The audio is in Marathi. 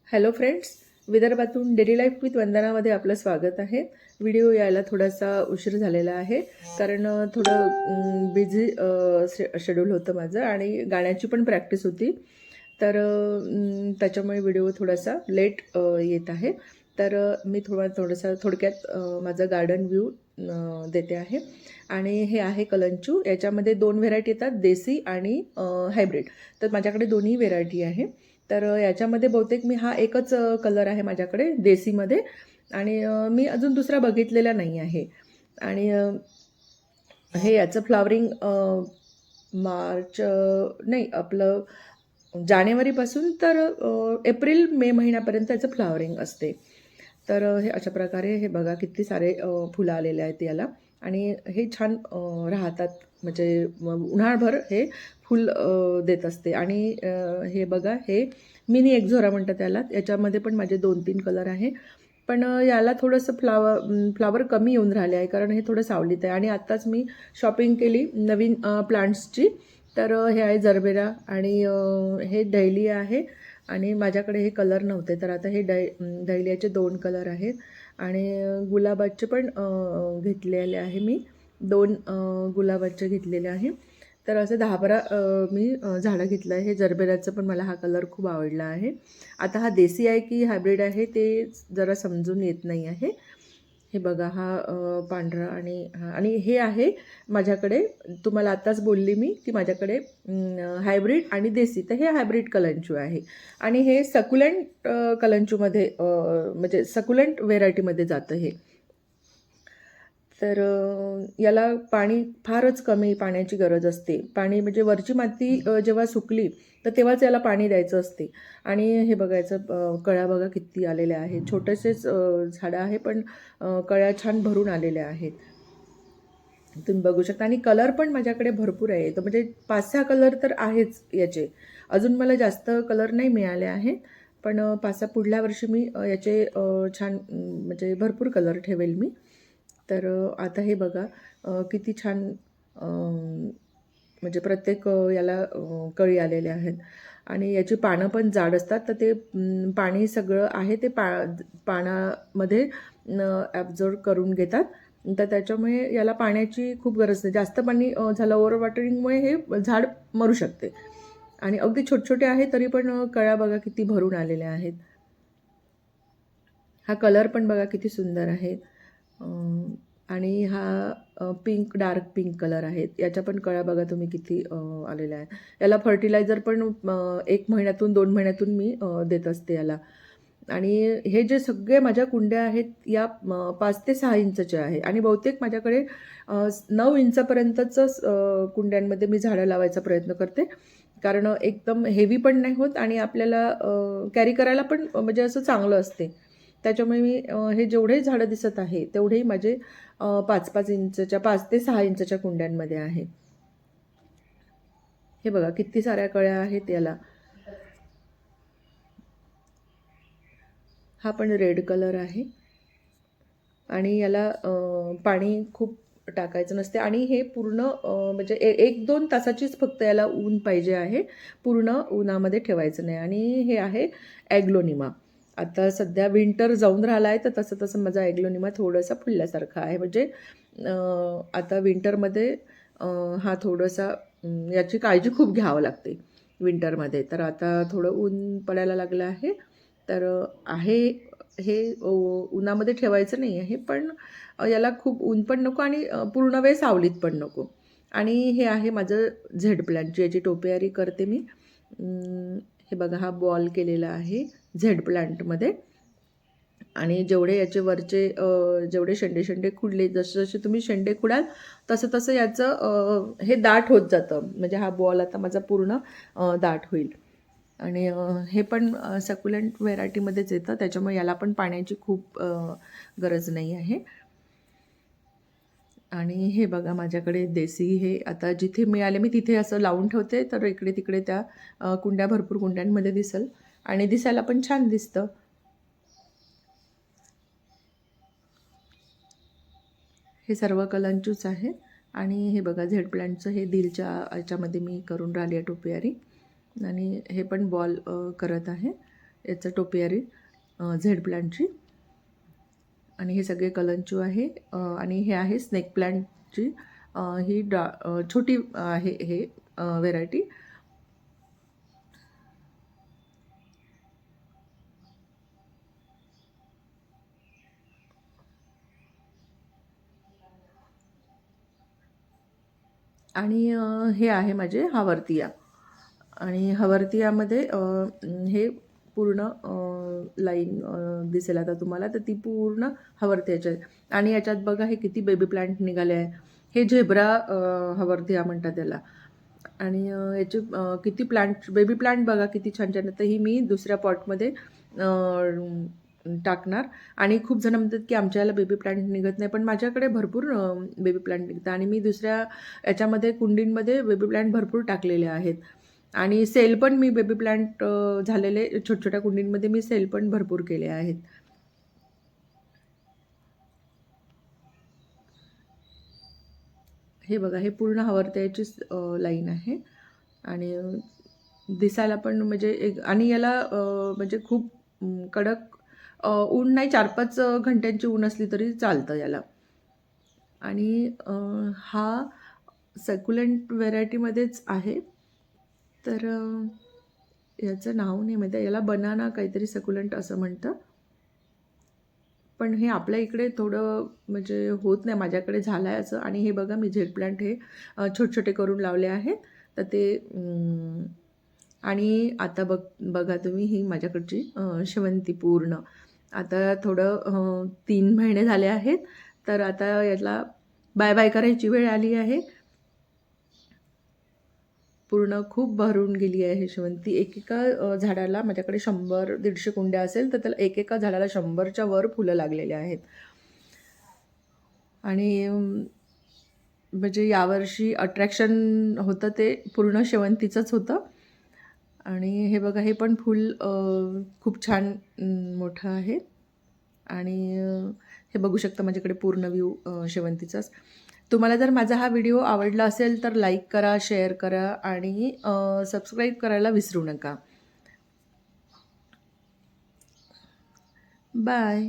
हॅलो फ्रेंड्स, विदर्भातून डेली लाईफ विथ वंदनामध्ये आपलं स्वागत आहे. व्हिडिओ यायला थोडासा उशीर झालेला आहे कारण थोडं बिझी शेड्यूल होतं माझं आणि गाण्याची पण प्रॅक्टिस होती. तर त्याच्यामुळे व्हिडिओ थोडासा लेट येत आहे. तर मी थोडंसं थोडक्यात माझं गार्डन व्ह्यू देते आहे. आणि हे आहे कलंचू. याच्यामध्ये 2 व्हेरायटी येतात, देसी आणि हायब्रिड. तर माझ्याकडे दोन्ही व्हेरायटी आहे. तर याच्यामध्ये बहुतेक मी हा एकच कलर आहे माझ्याकडे देसीमध्ये आणि मी अजून दुसरा बघितलेला नाही आहे. आणि हे याचं फ्लॉवरिंग मार्च नाही आपलं जानेवारीपासून तर एप्रिल मे महिन्यापर्यंत याचं फ्लॉवरिंग असते. तर हे अशा प्रकारे हे बघा किती सारे फुलं आलेले आहेत याला आणि हे छान राहतात. म्हणजे उन्हाळभर हे फुल देत असते. आणि हे बघा हे मिनी एक्झोरा म्हणतात त्याला. याच्यामध्ये पण माझे 2-3 कलर आहे. पण याला थोडंसं फ्लावर कमी येऊन राहिले आहे कारण हे थोडं सावलीत आहे. आणि आत्ताच मी शॉपिंग केली नवीन प्लांट्सची. तर हे आहे जरबेरा आणि हे डहेलिया आहे. आणि माझ्याकडे हे कलर नव्हते तर आता हे डहेलियाचे 2 कलर आहेत. आणि गुलाबाचे पण घेतलेले आहे मी 2 गुलाबाचे घेतलेले आहे. तर असे 10-12 मी झाडं घेतलं आहे. हे जरबेराचं पण मला हा कलर खूप आवडला आहे. आता हा देसी आहे की हायब्रिड आहे ते जरा समजून येत नाही आहे. हे बघा हा पांढरा आणि हे आहे माझ्याकडे. तुम्हाला आत्ताच बोलली मी की माझ्याकडे हायब्रिड आणि देसी. तर हे हायब्रिड कलंचू आहे आणि हे सकुलंट कलंचूमध्ये म्हणजे सकुलंट व्हेरायटीमध्ये जातं हे. तर याला पाणी फारच कमी पाण्याची गरज असते. पाणी म्हणजे वरची माती जेव्हा सुकली तर तेव्हाच याला पाणी द्यायचं असते. आणि हे बघायचं कळ्या बघा किती आलेल्या आहेत. छोटेसेच झाडं आहे पण कळ्या छान भरून आलेल्या आहेत. तुम्ही बघू शकता. आणि कलर पण माझ्याकडे भरपूर आहे. तर म्हणजे 5-6 कलर तर आहेच याचे. अजून मला जास्त कलर नाही मिळाले आहेत. पण 5-6 पुढल्या वर्षी मी याचे छान म्हणजे भरपूर कलर ठेवेल मी. तर आता हे बघा किती छान म्हणजे प्रत्येक याला कळी आलेल्या आहेत. आणि याची पानं पण जाड असतात तर ते पाणी सगळं आहे ते पानामध्ये ॲब्झॉर्ब करून घेतात. तर त्याच्यामुळे याला पाण्याची खूप गरज नाही. जास्त पाणी झालं ओव्हर वॉटरिंगमुळे हे झाड मरू शकते. आणि अगदी छोटे आहेत तरी पण कळ्या बघा किती भरून आलेल्या आहेत. हा कलर पण बघा किती सुंदर आहे. आणि हा पिंक डार्क पिंक कलर आहेत. याच्या पण कळ्या बघा तुम्ही किती आलेल्या आहेत. याला फर्टिलायझर पण 1 महिन्यातून 2 महिन्यातून मी देत असते याला. आणि हे जे सगळे माझ्या कुंड्या आहेत या 5 ते 6 इंचच्या आहे. आणि बहुतेक माझ्याकडे 9 इंचापर्यंतच कुंड्यांमध्ये मी झाडं लावायचा प्रयत्न करते. कारण एकदम हेवी पण नाही होत आणि आपल्याला कॅरी करायला पण म्हणजे असं चांगलं असते. त्याच्यामुळे मी हे जेवढे झाडं दिसत आहे तेवढेही माझे 5-5 इंचच्या 5 ते 6 इंचच्या कुंड्यांमध्ये आहे. हे बघा किती साऱ्या कळ्या आहेत याला. हा पण रेड कलर आहे. आणि याला पाणी खूप टाकायचं नसते. आणि हे पूर्ण म्हणजे 1-2 तासाचीच फक्त याला ऊन पाहिजे आहे. पूर्ण उन्हामध्ये ठेवायचं नाही. आणि हे आहे ॲग्लोनिमा. आता सध्या विंटर जाऊन राहिला आहे तर तसं तसं माझा ॲग्लोनिमा थोडासा फुलल्यासारखा आहे. म्हणजे आता विंटरमध्ये हा थोडासा याची काळजी खूप घ्यावं लागते विंटरमध्ये. तर आता थोडं ऊन पडायला लागलं आहे. तर आहे हे उन्हामध्ये ठेवायचं नाही आहे. पण याला खूप ऊन पण नको आणि पूर्ण वेळ सावलीत पण नको. आणि हे आहे माझं झेड प्लांट याची टोपियारी करते मी. हे बघा हा बॉल केलेला आहे झेड प्लांटमध्ये. आणि जेवढे याचे वरचे जेवढे शेंडे खुडले जसे जसे तुम्ही शेंडे खुडाल तसं तसं याचं हे दाट होत जातं. म्हणजे हा बॉल आता माझा पूर्ण दाट होईल. आणि हे पण सकुलंट व्हेरायटीमध्येच येतं. त्याच्यामुळे याला पण पाण्याची खूप गरज नाही आहे. आणि हे बघा माझ्याकडे देसी हे आता जिथे मिळाले मी तिथे असं लावून ठेवते. तर इकडे तिकडे त्या कुंड्या भरपूर कुंड्यांमध्ये दिसेल आणि दिसायला पण छान दिसतं. हे सर्व कलंचूच आहे. आणि हे बघा झेड प्लांटचं हे दिलच्या याच्यामध्ये मी करून राहिली आहे टोपियारी. आणि हे पण बॉल करत आहे. याचं टोपियारी झेड प्लांटची. आणि हे सगळे कलंचू आहे. आणि हे आहे स्नेक प्लांटची ही छोटी आहे हे व्हेरायटी. आणि हे आहे माझे हवर्तिया. आणि हवर्तियामध्ये हे पूर्ण लाईन दिसेल आता तुम्हाला, तर ती पूर्ण हवर्तियाच्या. आणि याच्यात बघा हे किती बेबी प्लांट निघाले आहे. हे झेब्रा हवर्तिया म्हणतात त्याला. आणि याचे किती प्लांट, बेबी प्लांट बघा किती छान छान. तर ही मी दुसऱ्या पॉटमध्ये टाकणार. आणि खूप जण म्हणतात की आमच्याला बेबी प्लांट निघत नाही, पण माझ्याकडे भरपूर बेबी प्लांट निघतात. आणि मी दुसऱ्या याच्यामध्ये कुंडींमध्ये बेबी प्लांट भरपूर टाकलेले आहेत. आणि सेल पण मी बेबी प्लांट झालेले छोट्या कुंडींमध्ये मी सेल पण भरपूर केले आहेत. हे बघा हे पूर्ण हवर्त्याचीच लाईन आहे. आणि दिसायला पण म्हणजे एक, आणि याला म्हणजे खूप कडक ऊन नाही, 4-5 घंट्यांची ऊन असली तरी चालतं याला. आणि हा सॅक्युलंट व्हेरायटीमध्येच आहे. तर याचं नाव नाही माहिती, याला बनाना काहीतरी सॅक्युलंट असं म्हणतं. पण हे आपल्या इकडे थोडं म्हणजे होत नाही, माझ्याकडे झालं आहे असं. आणि हे बघा मी झेड प्लांट हे छोटे करून लावले आहेत. तर ते आणि आता बघा तुम्ही ही माझ्याकडची शेवंती पूर्ण. आता थोडं 3 महिने झाले आहेत, तर आता याला बाय बाय करायची वेळ आली आहे. पूर्ण खूप भरून गेली आहे शेवंती. एकेका झाडाला माझ्याकडे 100-150 कुंड्या असेल, तर त्याला एकेका झाडाला 100च्या वर फुलं लागलेली आहेत. आणि म्हणजे यावर्षी अट्रॅक्शन होतं ते पूर्ण शेवंतीचंच होतं. आणि हे बघा हे पण फूल खूप छान मोठं आहे. आणि हे बघू शकता माझ्याकडे पूर्ण व्ह्यू शेवंतीचाच. तुम्हाला जर माझा हा व्हिडिओ आवडला असेल तर लाईक करा, शेअर करा आणि सबस्क्राईब करायला विसरू नका. बाय.